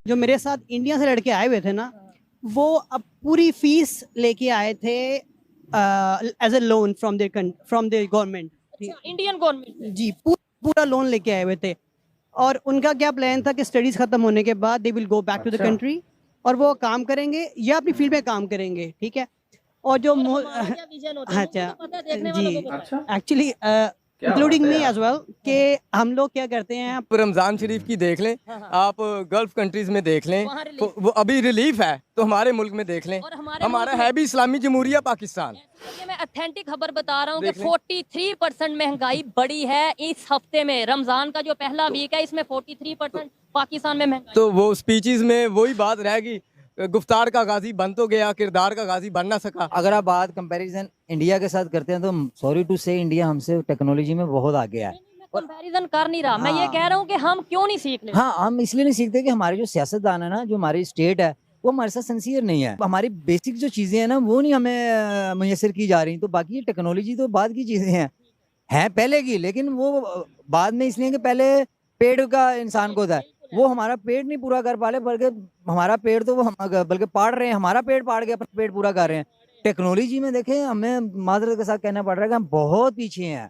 जो मेरे साथ इंडिया से लड़के आए हुए थे ना, वो अब पूरी फीस लेके आए थे as a loan from their government. Indian government जी, पूरा लोन लेके आए हुए थे। और उनका क्या प्लान था कि स्टडीज खत्म होने के बाद they will go back to the country और वो काम करेंगे या अपनी फील्ड में काम करेंगे, ठीक है। और जो विजन होता है अच्छा, तो पता है, देखने वालों को पता है। Actually including me as well, कि हम लोग क्या करते हैं, आप रमजान शरीफ की देख लें, आप गल्फ कंट्रीज में देख लें, वहाँ तो वो अभी रिलीफ है, तो हमारे मुल्क में देख लें। और हमारे हमारा मुल्क है भी इस्लामी जमहूरिया पाकिस्तान। ये मैं ऑथेंटिक खबर बता रहा हूँ कि देख लें। 43% महंगाई बढ़ी है इस हफ्ते में। रमजान का जो पहला वीक है इसमें 43% पाकिस्तान में महंगाई। तो वो स्पीचेस में वही बात रहेगी, गुफ्तार का गाजी बन तो गया, किरदार का गाजी बन ना सका। अगर आप बात कंपैरिजन इंडिया के साथ करते हैं तो सॉरी टू से इंडिया हमसे टेक्नोलॉजी में बहुत आगे है। कंपैरिजन कर नहीं रहा, मैं ये हाँ। कह रहा हूँ कि हम क्यों नहीं सीख लेते। हाँ, हम इसलिए नहीं सीखते कि हमारे जो सियासतदान है ना, जो हमारी स्टेट है, वो हमारे साथ सिंसियर नहीं है। हमारी बेसिक जो चीजें हैं ना, वो नहीं हमें मुयसर की जा रही। तो बाकी ये टेक्नोलॉजी तो बाद की चीजें हैं पहले की, लेकिन वो बाद में इसलिए कि पहले पेड़ का इंसान को था, वो हमारा पेट नहीं पूरा कर पा रहे, बल्कि हमारा पेड़ तो वो हम बल्कि पाड़ रहे हैं, हमारा पेड़ पाड़ के अपना पेट पूरा कर रहे हैं। टेक्नोलॉजी में देखें, हमें माजरत के साथ कहना पड़ रहा है कि हम बहुत पीछे हैं,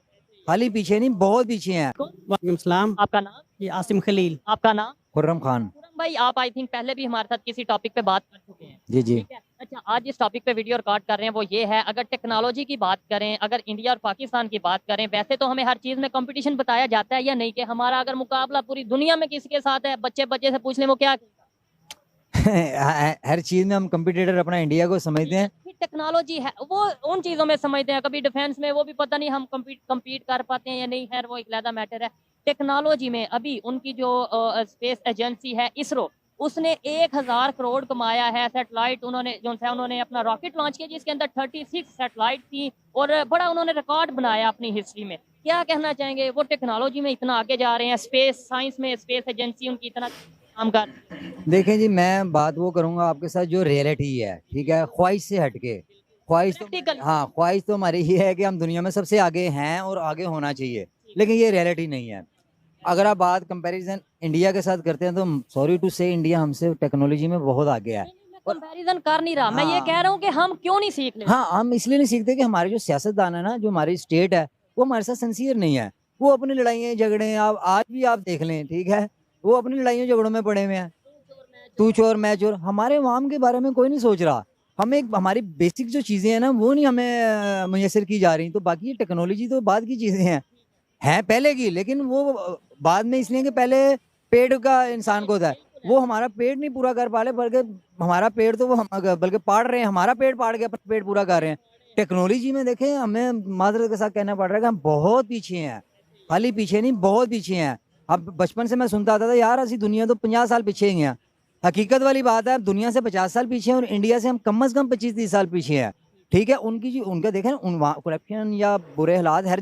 खाली पीछे नहीं, बहुत पीछे हैं। वालेकुम सलाम, आपका नाम? ये आसिम खलील। आपका नाम? खुर्रम खान। खुर्रम भाई, आप आई थिंक पहले भी हमारे साथ किसी टॉपिक पे बात कर चुके हैं। जी जी। ठीक है। अच्छा, आज जिस टॉपिक पे वीडियो रिकॉर्ड कर रहे हैं वो ये है, अगर टेक्नोलॉजी की बात करें, अगर इंडिया और पाकिस्तान की बात करें, वैसे तो हमें हर चीज़ में कंपटीशन बताया जाता है या नहीं, कि हमारा अगर मुकाबला पूरी दुनिया में किसके साथ है, बच्चे बच्चे से पूछ लें वो क्या हर चीज में हम कंपटीटर अपना इंडिया को समझते हैं। टेक्नोलॉजी है, वो उन चीज़ों में समझते हैं, कभी डिफेंस में वो भी पता नहीं हम कम्पीट कर पाते हैं या नहीं, खैर वो एक अलग मैटर है। टेक्नोलॉजी में अभी उनकी जो स्पेस एजेंसी है इसरो, उसने 1000 करोड़ कमाया है। सैटेलाइट उन्होंने अपना रॉकेट लॉन्च किया जिसके अंदर 36 सैटेलाइट थी और बड़ा उन्होंने रिकॉर्ड बनाया अपनी हिस्ट्री में। क्या कहना चाहेंगे, वो टेक्नोलॉजी में इतना आगे जा रहे हैं, स्पेस साइंस में स्पेस एजेंसी उनकी इतना काम कर। देखें जी, मैं बात वो करूंगा आपके साथ जो रियलिटी है, ठीक है, ख्वाहिश से हटके। ख्वाहिश तो, हाँ, ख्वाहिश तो हमारी ये है कि हम दुनिया में सबसे आगे हैं और आगे होना चाहिए, लेकिन ये रियलिटी नहीं है। अगर आप बात कंपैरिजन इंडिया के साथ करते हैं तो सॉरी टू से इंडिया हमसे टेक्नोलॉजी में बहुत आगे है। कंपैरिजन कर नहीं रहा, मैं ये हाँ। कह रहा हूँ कि हम क्यों नहीं सीख लेते। हाँ, हम इसलिए नहीं सीखते कि हमारे जो सियासतदान है ना, जो हमारी स्टेट है, वो हमारे साथ सिंसियर नहीं है। वो अपनी लड़ाइयाँ झगड़े, आप आज भी आप देख लें, ठीक है, वो अपनी लड़ाइयों झगड़ों में पड़े हुए हैं, तू चोर मैं चोर। हमारे अवाम के बारे में कोई नहीं सोच रहा। हमें हमारी बेसिक जो चीजें हैं ना, वो नहीं हमें मुयसर की जा रही। तो बाकी ये टेक्नोलॉजी तो बाद की चीजें हैं पहले की, लेकिन वो बाद में इसलिए कि पहले पेड़ का इंसान को था, वो हमारा पेट नहीं पूरा कर पा रहे, बल्कि हमारा पेड़ तो वो हम बल्कि पाड़ रहे हैं, हमारा पेड़ पाड़ के अपना पेट पूरा कर रहे हैं। टेक्नोलॉजी में देखें, हमें माजरत के साथ कहना पड़ रहा है कि हम बहुत पीछे हैं, खाली पीछे नहीं, बहुत पीछे हैं। अब बचपन से मैं सुनता आता था यार, असी दुनिया तो 50 साल पीछे ही हैं। हकीकत वाली बात है, दुनिया से 50 साल पीछे हैं और इंडिया से हम कम से कम 25-30 साल पीछे हैं, ठीक है। उनका देखें, करप्शन या बुरे हालात हर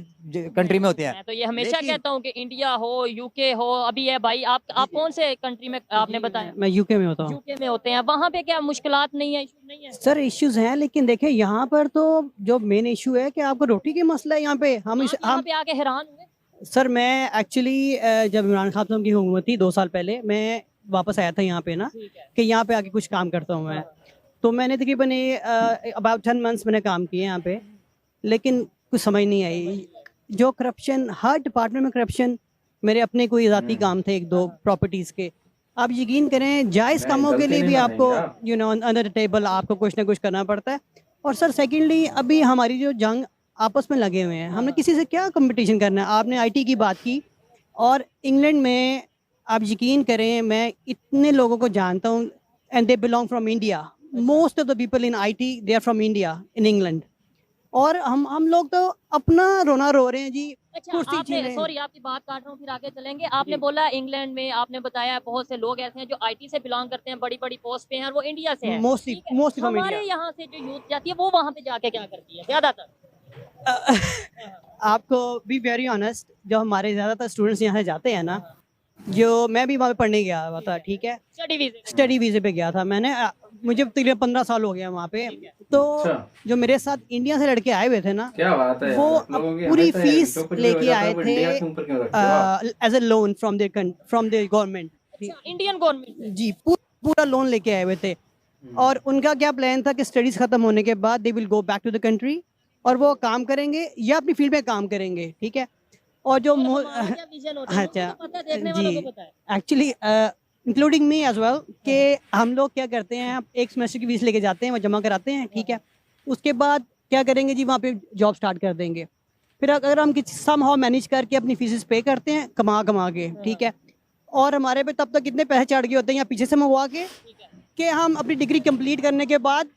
कंट्री में होते हैं। मैं तो ये हमेशा कहता हूँ कि इंडिया हो, यूके हो, अभी है भाई, आप कौन से कंट्री में आपने बताया? मैं यूके में होता हूँ। यूके में होते हैं, वहाँ पे क्या मुश्किलात नहीं है, इशू नहीं है? सर इश्यूज हैं, लेकिन देखें यहाँ पर तो जो मेन इशू है कि आपको रोटी की मसला है यहाँ पे। हम यहाँ पे आके हैरान हुए। सर मैं एक्चुअली जब इमरान खान साहब की हुकूमत थी 2 साल पहले, मैं वापस आया था यहाँ पे ना, कि यहाँ पे आके कुछ काम करता हूँ मैं। तो मैंने तकरीबन अबाउट 10 मंथ्स मैंने काम किए यहाँ पे, लेकिन कुछ समझ नहीं आई। जो करप्शन, हर डिपार्टमेंट में करप्शन। मेरे अपने कोई ज़ाती काम थे 1-2 प्रॉपर्टीज़ के। आप यकीन करें, जायज़ कामों के लिए भी आपको अंडर द टेबल आपको कुछ ना कुछ करना पड़ता है। और सर सेकेंडली, अभी हमारी जो जंग आपस में लगे हुए हैं, हमने किसी से क्या कंपटीशन करना है। आपने IT की बात की, और इंग्लैंड में आप यकीन करें, मैं इतने लोगों को जानता हूँ and they belong from India. Most of the people in IT they are from India in England. और हम लोग तो अपना रोना रो रहे हैं जी। अच्छा, आपने, सॉरी आपकी बात काट रहा हूँ, फिर आगे चलेंगे। आपने बोला इंग्लैंड में, आपने बताया बहुत से लोग ऐसे हैं जो IT से बिलोंग करते हैं, बड़ी बड़ी पोस्ट पे हैं और वो इंडिया से हैं। मोस्टली हमारे यहाँ से जो यूथ जाती है वो वहाँ पे जाके क्या करती है ज्यादातर? आपको बी वेरी ऑनेस्ट, जो हमारे ज़्यादातर स्टूडेंट्स यहाँ से जाते हैं ना, जो मैं भी वहाँ पे पढ़ने गया हुआ था, ठीक है, स्टडी वीज़े पे गया था मैंने। मुझे तकरीबन 15 साल हो गया वहाँ पे। तो जो मेरे साथ इंडिया से लड़के आए हुए थे ना, क्या बात है, वो पूरी फीस लेके आए थे as a loan from their government. Indian government जी, पूरा लोन लेके आए हुए थे। और उनका क्या प्लान था कि स्टडीज़ ख़त्म होने के बाद they will go back to the country और वो काम करेंगे या अपनी फील्ड में काम करेंगे, ठीक है। और जो अच्छा जी, actually including me as well कि हम लोग क्या करते हैं, एक सेमेस्टर की फीस लेके जाते हैं, वो जमा कराते हैं, ठीक है। उसके बाद क्या करेंगे जी, वहाँ पे जॉब स्टार्ट कर देंगे। फिर अगर हम किसी समहाउ मैनेज करके अपनी फीसेस पे करते हैं कमा के, ठीक है। और हमारे पे तब तक कितने पैसे चढ़ गए होते हैं या पीछे से मंगवा के कि हम अपनी डिग्री कंप्लीट करने के बाद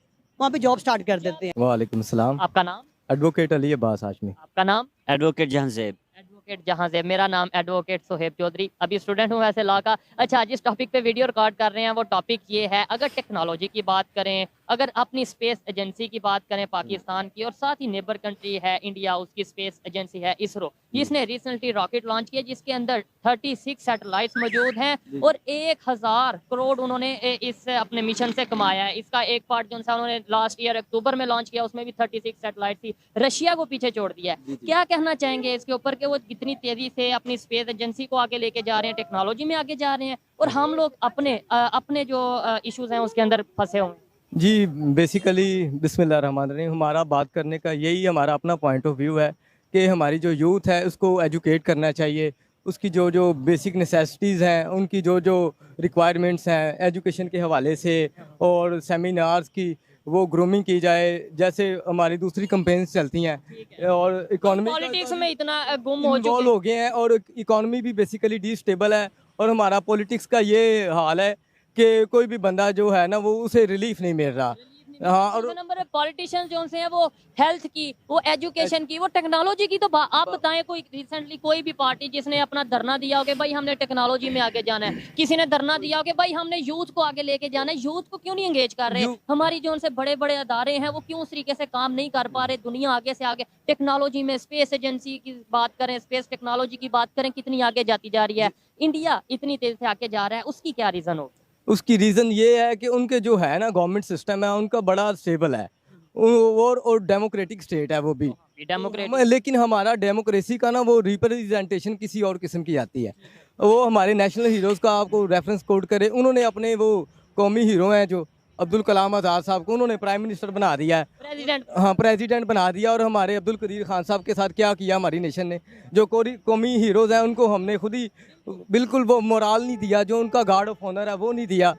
वहाँ पे जॉब स्टार्ट कर देते हैं। वालेकुम सलाम। आपका नाम? एडवोकेट अली अब्बास हाशमी। आपका नाम? एडवोकेट जहांजेब। एडवोकेट जहांजेब। मेरा नाम एडवोकेट सोहेब चौधरी। अभी स्टूडेंट हूँ वैसे लॉ का। अच्छा, जिस टॉपिक पे वीडियो रिकॉर्ड कर रहे हैं वो टॉपिक ये है, अगर टेक्नोलॉजी की बात करें, अगर अपनी स्पेस एजेंसी की बात करें पाकिस्तान की, और साथ ही नेबर कंट्री है इंडिया, उसकी स्पेस एजेंसी है इसरो, जिसने रिसेंटली रॉकेट लॉन्च किया जिसके अंदर 36 सैटेलाइट्स मौजूद हैं और 1000 करोड़ उन्होंने इस अपने मिशन से कमाया है। इसका एक पार्ट जो उन्होंने लास्ट ईयर अक्टूबर में लॉन्च किया, उसमें भी 36 सैटेलाइट थी। रशिया को पीछे छोड़ दिया है। क्या कहना चाहेंगे इसके ऊपर कि वो कितनी तेजी से अपनी स्पेस एजेंसी को आगे लेके जा रहे हैं, टेक्नोलॉजी में आगे जा रहे हैं, और हम लोग अपने जो इश्यूज हैं उसके अंदर फंसे हुए हैं? जी, बेसिकली बिस्मिल्लाहिर्रहमानिर्रहीम, हमारा बात करने का यही हमारा अपना पॉइंट ऑफ व्यू है कि हमारी जो यूथ है उसको एजुकेट करना चाहिए। उसकी जो जो बेसिक नेसेसिटीज़ हैं, उनकी जो जो रिक्वायरमेंट्स हैं एजुकेशन के हवाले से, और सेमिनार्स की वो ग्रूमिंग की जाए, जैसे हमारी दूसरी कंपेन्स चलती हैं। और इकॉनमी पॉलिटिक्स में इतना गुम हो चुके हो गए हैं और इकॉनमी भी बेसिकली डिस्टेबल है। और हमारा पॉलिटिक्स का ये हाल है कि कोई भी बंदा जो है ना वो उसे रिलीफ नहीं मिल रहा। हाँ, और नंबर पॉलिटिशियंस जो हैं वो हेल्थ की, वो एजुकेशन की, वो टेक्नोलॉजी की, तो आप बताएं कोई रिसेंटली कोई भी पार्टी जिसने अपना धरना दिया हो कि भाई हमने टेक्नोलॉजी में आगे जाना है, किसी ने धरना दिया हो कि भाई हमने यूथ को आगे लेके जाना है, यूथ को क्यों नहीं एंगेज कर रहे? हमारी जो उनसे बड़े बड़े अदारे हैं वो क्यों उस तरीके से काम नहीं कर पा रहे? दुनिया आगे से आगे टेक्नोलॉजी में, स्पेस एजेंसी की बात करें, स्पेस टेक्नोलॉजी की बात करें, कितनी आगे जाती जा रही है। इंडिया इतनी तेज से आगे जा रहा है, उसकी क्या रीजन हो? उसकी रीज़न ये है कि उनके जो है ना गवर्नमेंट सिस्टम है उनका बड़ा स्टेबल है, और डेमोक्रेटिक स्टेट है वो भी डेमोक्रेटिक। लेकिन हमारा डेमोक्रेसी का ना वो रिप्रेजेंटेशन किसी और किस्म की आती है। वो हमारे नेशनल हीरोज़ का आपको रेफरेंस कोड करे, उन्होंने अपने वो कौमी हीरो हैं जो अब्दुल कलाम आज़ाद साहब को उन्होंने प्राइम मिनिस्टर बना दिया है, प्रेसिडेंट। हाँ प्रेसिडेंट बना दिया। और हमारे अब्दुल कदीर खान साहब के साथ क्या किया हमारी नेशन ने, जो कौमी हीरोज़ हैं उनको हमने खुद ही बिल्कुल वो मोराल नहीं दिया, जो उनका गार्ड ऑफ ऑनर है वो नहीं दिया।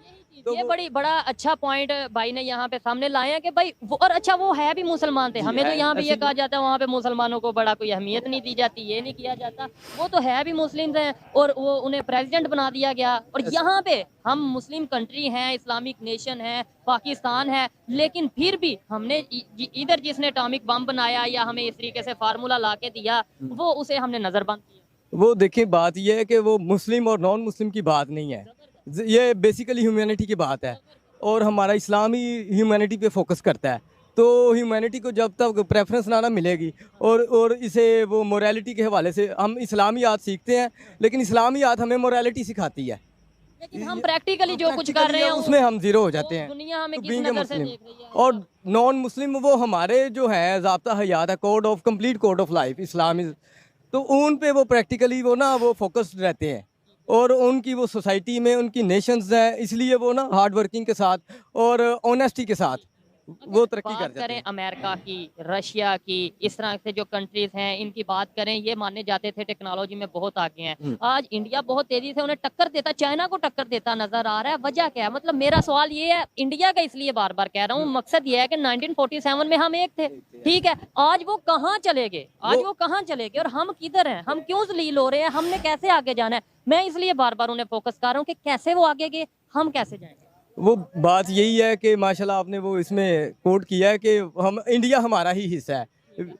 तो ये बड़ा अच्छा पॉइंट भाई ने यहाँ पे सामने लाया कि भाई वो, और अच्छा वो है भी मुसलमान थे, हमें तो यहाँ पे ये कहा जाता है वहाँ पे मुसलमानों को बड़ा कोई अहमियत नहीं दी जाती, ये नहीं किया जाता। वो तो है भी मुस्लिम हैं और वो उन्हें प्रेसिडेंट बना दिया गया। और यहाँ पे हम मुस्लिम कंट्री हैं, इस्लामिक नेशन है, पाकिस्तान है, लेकिन फिर भी हमने इधर जिसने एटॉमिक बम बनाया या हमें इस तरीके से फार्मूला ला के दिया, वो उसे हमने नजरबंद किया। वो देखिए बात ये है कि वो मुस्लिम और नॉन मुस्लिम की बात नहीं है, ये बेसिकली ह्यूमैनिटी की बात है। और हमारा इस्लाम ही ह्यूमैनिटी पे फोकस करता है। तो ह्यूमैनिटी को जब तक प्रेफरेंस ना मिलेगी और इसे वो मोरालिटी के हवाले से हम इस्लामियात सीखते हैं, लेकिन इस्लामियात हमें मोरालिटी सिखाती है, लेकिन हम प्रैक्टिकली जो कुछ कर रहे हैं उसमें हम जीरो हो जाते हैं। दुनिया हमें तो किस being a नजर से Muslim। देख रही है? और नॉन मुस्लिम वो हमारे जो है ज़ाब्ता हयात है, code of complete code of life Islam, तो उन पे वो प्रैक्टिकली वो ना वो फोकस्ड रहते हैं। और उनकी वो सोसाइटी में उनकी नेशंस हैं, इसलिए वो ना हार्ड वर्किंग के साथ और ऑनेस्टी के साथ वो तरक्की कर बात जाते करें हैं। अमेरिका की, रशिया की, इस तरह से जो कंट्रीज हैं इनकी बात करें, ये माने जाते थे टेक्नोलॉजी में बहुत आगे हैं। आज इंडिया बहुत तेजी से उन्हें टक्कर देता, चाइना को टक्कर देता नजर आ रहा है। वजह क्या है? मतलब मेरा सवाल ये है, इंडिया का इसलिए बार बार कह रहा हूँ, मकसद ये है कि 1947 में हम एक थे, ठीक है, आज वो कहाँ चले गए? आज वो कहाँ चले गए और हम किधर हैं? हम क्यों जलील हो रहे हैं? हमने कैसे आगे जाना है? मैं इसलिए बार बार उन्हें फोकस कर रहा हूँ कि कैसे वो आगे गए, हम कैसे जाएंगे। वो बात यही है कि माशाल्लाह आपने वो इसमें कोट किया है कि हम इंडिया हमारा ही हिस्सा है,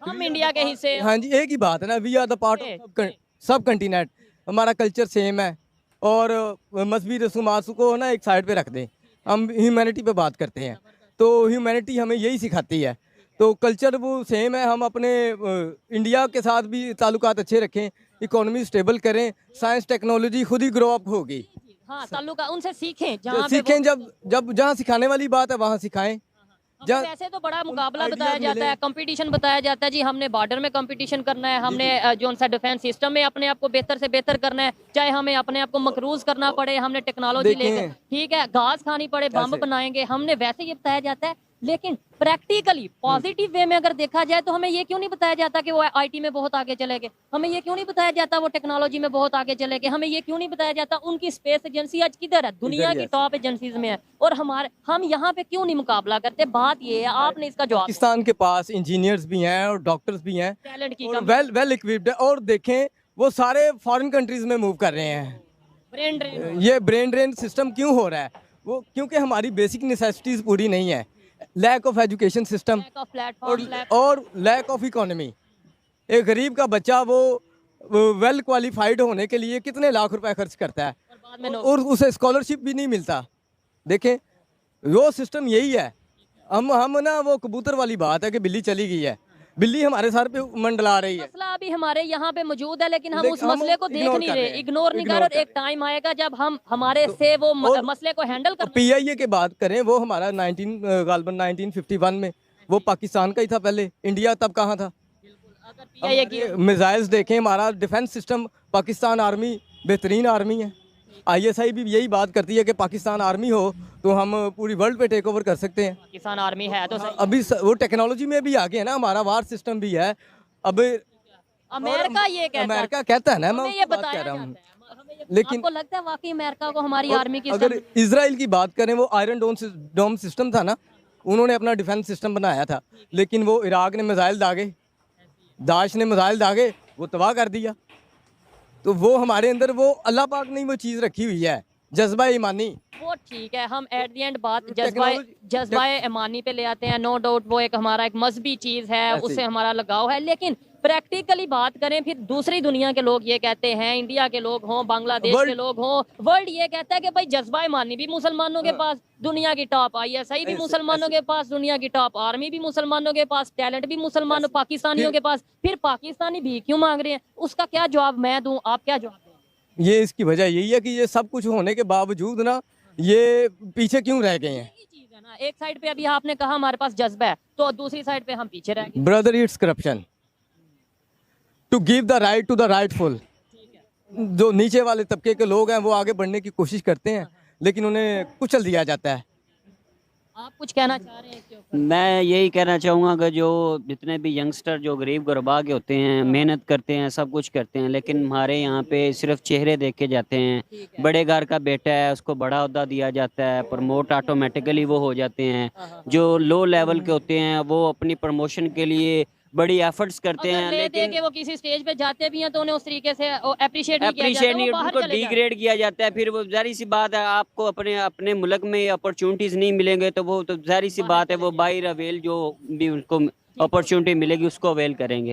हम इंडिया के हिस्से। हाँ जी, एक ही बात है ना, we are the part of subcontinent. हमारा कल्चर सेम है और मजहबी रसूमात को ना एक साइड पे रख दें, हम ह्यूमैनिटी पे बात करते हैं। तो ह्यूमैनिटी हमें यही सिखाती है। तो कल्चर वो सेम है, हम अपने इंडिया के साथ भी ताल्लुकात अच्छे रखें, इकोनॉमी स्टेबल करें, साइंस टेक्नोलॉजी खुद ही ग्रो अप होगी। हाँ, ताल्लुका उनसे सीखें, जहाँ पे सीखें, जब जहाँ सिखाने वाली बात है वहाँ सिखाएं। जहाँ वैसे तो बड़ा मुकाबला ideas बताया जाता मिले। है, कंपटीशन बताया जाता है जी, हमने बॉर्डर में कंपटीशन करना है, हमने जो सा डिफेंस सिस्टम में अपने आप को बेहतर से बेहतर करना है, चाहे हमें अपने आप को मकरूज करना पड़े, हमने टेक्नोलॉजी देखें, लेकर, ठीक है, घास खानी पड़े, बम ऐसे। बनाएंगे, हमने वैसे ये बताया जाता है। लेकिन प्रैक्टिकली पॉजिटिव वे में अगर देखा जाए तो हमें ये क्यों नहीं बताया जाता कि वो आईटी में बहुत आगे चले गए, हमें ये क्यों नहीं बताया जाता वो टेक्नोलॉजी में बहुत आगे चले गए, हमें ये क्यों नहीं बताया जाता उनकी स्पेस एजेंसी आज किधर है, दुनिया की टॉप एजेंसीज में है, और हम यहाँ पे क्यों नहीं मुकाबला करते। बात ये है, आपने इसका जवाब पाकिस्तान के पास इंजीनियर्स भी हैं और डॉक्टर्स भी हैं टैलेंट की और कमी, वेल इक्विप्ड है, और देखें वो सारे फॉरेन कंट्रीज में मूव कर रहे हैं। ब्रेन ड्रेन, ये ब्रेन ड्रेन सिस्टम क्यों हो रहा है? वो क्योंकि हमारी बेसिक नेसेसिटीज पूरी नहीं है, lack of education system lack of platform, और लैक ऑफ इकोनॉमी। एक गरीब का बच्चा वो वेल क्वालिफाइड होने के लिए कितने लाख रुपए खर्च करता है बाद में और उसे स्कॉलरशिप भी नहीं मिलता। देखें वो सिस्टम यही है। हम ना वो कबूतर वाली बात है कि बिल्ली चली गई है, बिल्ली हमारे सर पे मंडला रही है। मसला अभी हमारे यहाँ पे मौजूद है, लेकिन हम उस हम मसले को देख ignore नहीं कर रहे, रहे हैं, इग्नोर नहीं कर ignore रहे, और कर एक टाइम आएगा जब हम हमारे से वो और- मसले को हैंडल कर PIA की बात करें, वो हमारा 1951 में वो पाकिस्तान का ही था पहले, इंडिया तब कहाँ था? PIA की मिसाइल्स देखें, हमारा डिफेंस सिस्टम, पाकिस्तान आर्मी बेहतरीन आर्मी है। ISI भी यही बात करती है कि पाकिस्तान आर्मी हो तो हम पूरी वर्ल्ड पे टेक ओवर कर सकते हैं। पाकिस्तान आर्मी है तो सही। अभी वो टेक्नोलॉजी में भी आगे है ना, हमारा वार सिस्टम भी है। अब अमेरिका ये कहता है, अमेरिका कहता है ना, मैं हमें ये उसकी बात बताया कह रहा जाता हूँ। है, हमें ये- लेकिन- आपको लगता है वाकई अमेरिका को हमारी और आर्मी की अगर strength- इसराइल की बात करें, वो आयरन डोम सिस्टम था ना, उन्होंने अपना डिफेंस सिस्टम बनाया था, लेकिन वो इराक ने मिसाइल दागे, दाश ने मिसाइल दागे, वो तबाह कर दिया। तो वो हमारे अंदर वो अल्लाह पाक ने वो चीज़ रखी हुई है, जज्बा ईमानी। वो ठीक है, हम एट द एंड बात Technology- जज्बा ईमानी पे ले आते हैं, नो डाउट वो एक हमारा एक मजहबी चीज है, ऐसे। उससे हमारा लगाव है। लेकिन प्रैक्टिकली बात करें, फिर दूसरी दुनिया के लोग ये कहते हैं, इंडिया के लोग हों, बांग्लादेश World- के लोग हों, वर्ल्ड ये कहता है कि भाई जज्बा ईमानी भी मुसलमानों के पास, दुनिया की टॉप ISI भी ऐसे- मुसलमानों के पास, दुनिया की टॉप आर्मी भी मुसलमानों के पास, टैलेंट भी मुसलमानों पाकिस्तानियों के पास, फिर पाकिस्तानी भी क्यों मांग रहे हैं? उसका क्या जवाब मैं दूं, आप क्या जवाब दें? ये इसकी वजह यही है कि ये सब कुछ होने के बावजूद ना ये पीछे क्यों रह गए हैं। यही चीज है ना, एक साइड पे अभी आपने कहा हमारे पास जज्बा है, तो दूसरी साइड पे हम पीछे रह गए। Brother, it's corruption to give the right to the rightful. जो नीचे वाले तबके के लोग हैं वो आगे बढ़ने की कोशिश करते हैं, लेकिन उन्हें कुचल दिया जाता है। आप कुछ कहना चाह रहे हैं इसके ऊपर? मैं यही कहना चाहूँगा कि जो जितने भी यंगस्टर जो गरीब गुरबा के होते हैं, मेहनत करते हैं, सब कुछ करते हैं, लेकिन हमारे यहाँ पे सिर्फ चेहरे देखे जाते हैं। ठीक है। बड़े घर का बेटा है, उसको बड़ा ओहदा दिया जाता है, प्रमोट ऑटोमेटिकली वो हो जाते हैं। जो लो लेवल के होते हैं वो अपनी प्रमोशन के लिए बड़ी एफर्ट्स करते अगर हैं, ले दे लेकिन के वो किसी स्टेज पे जाते भी हैं तो उन्हें उस तरीके से अप्रिशिएट नहीं किया अप्रिशिएट जाता, नहीं, वो बाहर उनको चले जाते हैं। डिग्रेड किया जाता है। फिर वो जाहिर सी बात है, आपको अपने अपने मुल्क में अपॉर्चुनिटीज नहीं मिलेंगे तो वो तो जाहिर सी बात है वो बाहर अवेल जो भी उनको अपॉर्चुनिटी मिलेगी उसको अवेल करेंगे।